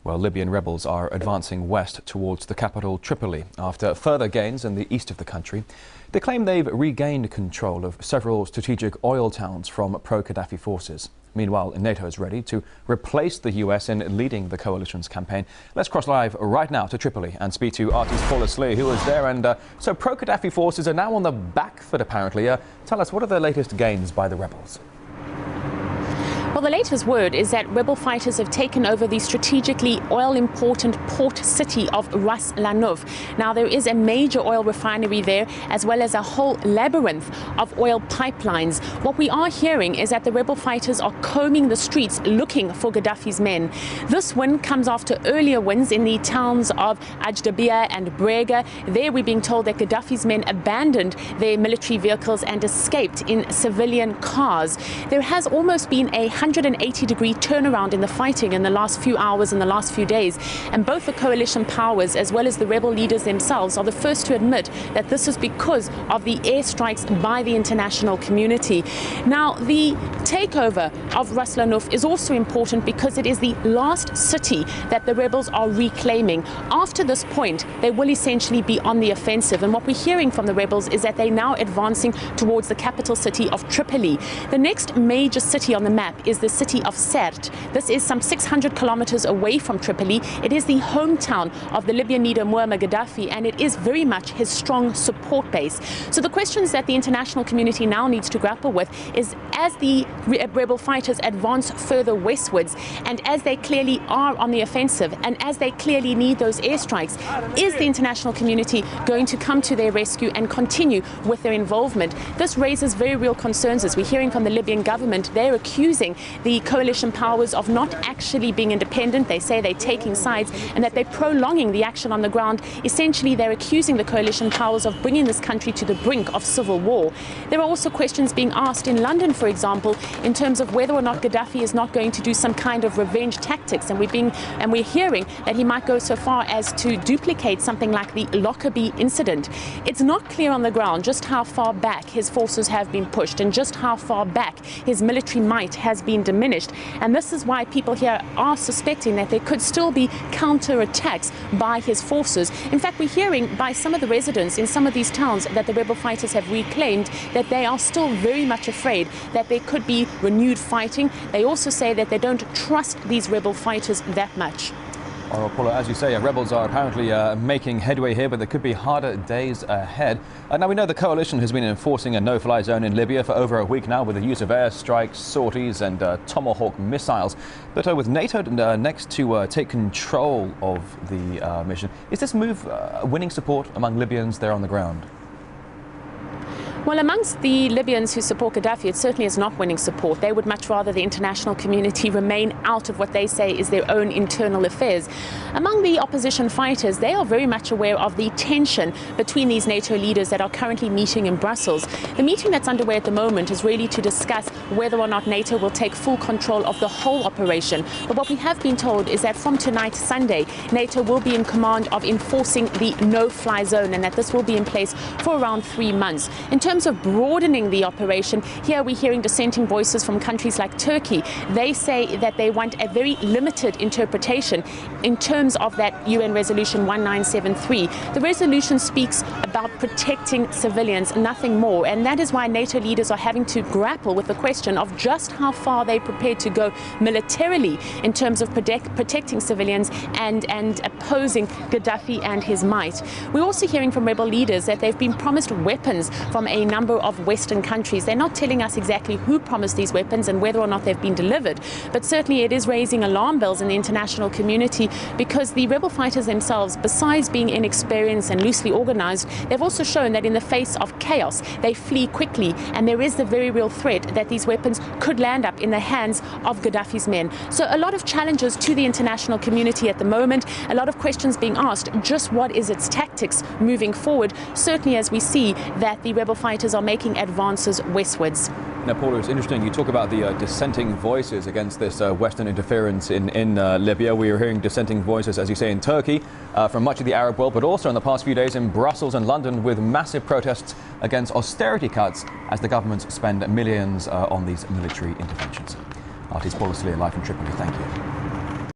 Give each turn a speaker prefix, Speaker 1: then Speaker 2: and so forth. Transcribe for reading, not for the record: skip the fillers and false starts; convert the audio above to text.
Speaker 1: Well, Libyan rebels are advancing west towards the capital Tripoli after further gains in the east of the country. They claim they've regained control of several strategic oil towns from pro-Gaddafi forces. Meanwhile, NATO is ready to replace the US in leading the coalition's campaign. Let's cross live right now to Tripoli and speak to artist Paula Slee, who is there. And so pro-Gaddafi forces are now on the back foot, apparently. Tell us, what are the latest gains by the rebels?
Speaker 2: Well, the latest word is that rebel fighters have taken over the strategically oil-important port city of Ras Lanouf. Now, there is a major oil refinery there, as well as a whole labyrinth of oil pipelines. What we are hearing is that the rebel fighters are combing the streets looking for Gaddafi's men. This win comes after earlier wins in the towns of Ajdabiya and Brega. There, we're being told that Gaddafi's men abandoned their military vehicles and escaped in civilian cars. There has almost been a 180-degree turnaround in the fighting in the last few hours and the last few days. And both the coalition powers as well as the rebel leaders themselves are the first to admit that this is because of the airstrikes by the international community. Now, the takeover of Ras Lanouf is also important because it is the last city that the rebels are reclaiming. After this point, they will essentially be on the offensive. And what we're hearing from the rebels is that they're now advancing towards the capital city of Tripoli. The next major city on the map is the city of Sirte. This is some 600 kilometers away from Tripoli. It is the hometown of the Libyan leader Muammar Gaddafi, and it is very much his strong support base. So the questions that the international community now needs to grapple with is, as the rebel fighters advance further westwards, and as they clearly are on the offensive, and as they clearly need those airstrikes, is the international community going to come to their rescue and continue with their involvement? This raises very real concerns, as we're hearing from the Libyan government. They're accusing the coalition powers of not actually being independent. They say they're taking sides and that they're prolonging the action on the ground. Essentially, they're accusing the coalition powers of bringing this country to the brink of civil war. There are also questions being asked in London, for example, in terms of whether or not Gaddafi is not going to do some kind of revenge tactics. And we're hearing that he might go so far as to duplicate something like the Lockerbie incident. It's not clear on the ground just how far back his forces have been pushed and just how far back his military might has been diminished. And this is why people here are suspecting that there could still be counterattacks by his forces. In fact, we're hearing by some of the residents in some of these towns that the rebel fighters have reclaimed that they are still very much afraid that there could be renewed fighting. They also say that they don't trust these rebel fighters that much.
Speaker 1: Well, Paula, as you say, rebels are apparently making headway here, but there could be harder days ahead. Now, we know the coalition has been enforcing a no-fly zone in Libya for over a week now, with the use of airstrikes, sorties and Tomahawk missiles. But with NATO next to take control of the mission, is this move winning support among Libyans there on the ground?
Speaker 2: Well, amongst the Libyans who support Gaddafi, it certainly is not winning support. They would much rather the international community remain out of what they say is their own internal affairs. Among the opposition fighters, they are very much aware of the tension between these NATO leaders that are currently meeting in Brussels. The meeting that's underway at the moment is really to discuss whether or not NATO will take full control of the whole operation. But what we have been told is that from tonight, Sunday, NATO will be in command of enforcing the no-fly zone, and that this will be in place for around 3 months. In terms of broadening the operation, here we're hearing dissenting voices from countries like Turkey. They say that they want a very limited interpretation in terms of that UN Resolution 1973. The resolution speaks about protecting civilians, nothing more. And that is why NATO leaders are having to grapple with the question of just how far they're prepared to go militarily in terms of protecting civilians and opposing Gaddafi and his might. We're also hearing from rebel leaders that they've been promised weapons from a number of Western countries. They're not telling us exactly who promised these weapons and whether or not they've been delivered, but certainly it is raising alarm bells in the international community, because the rebel fighters themselves, besides being inexperienced and loosely organized, they've also shown that in the face of chaos, they flee quickly, and there is the very real threat that these weapons could land up in the hands of Gaddafi's men. So a lot of challenges to the international community at the moment, a lot of questions being asked, just what is its tactics moving forward, certainly as we see that the rebel fighters are making advances westwards.
Speaker 1: Now, Paula, it's interesting. You talk about the dissenting voices against this Western interference in Libya. We are hearing dissenting voices, as you say, in Turkey, from much of the Arab world, but also in the past few days in Brussels and London, with massive protests against austerity cuts as the governments spend millions on these military interventions. Artist Paula Slee, live from Tripoli. Thank you.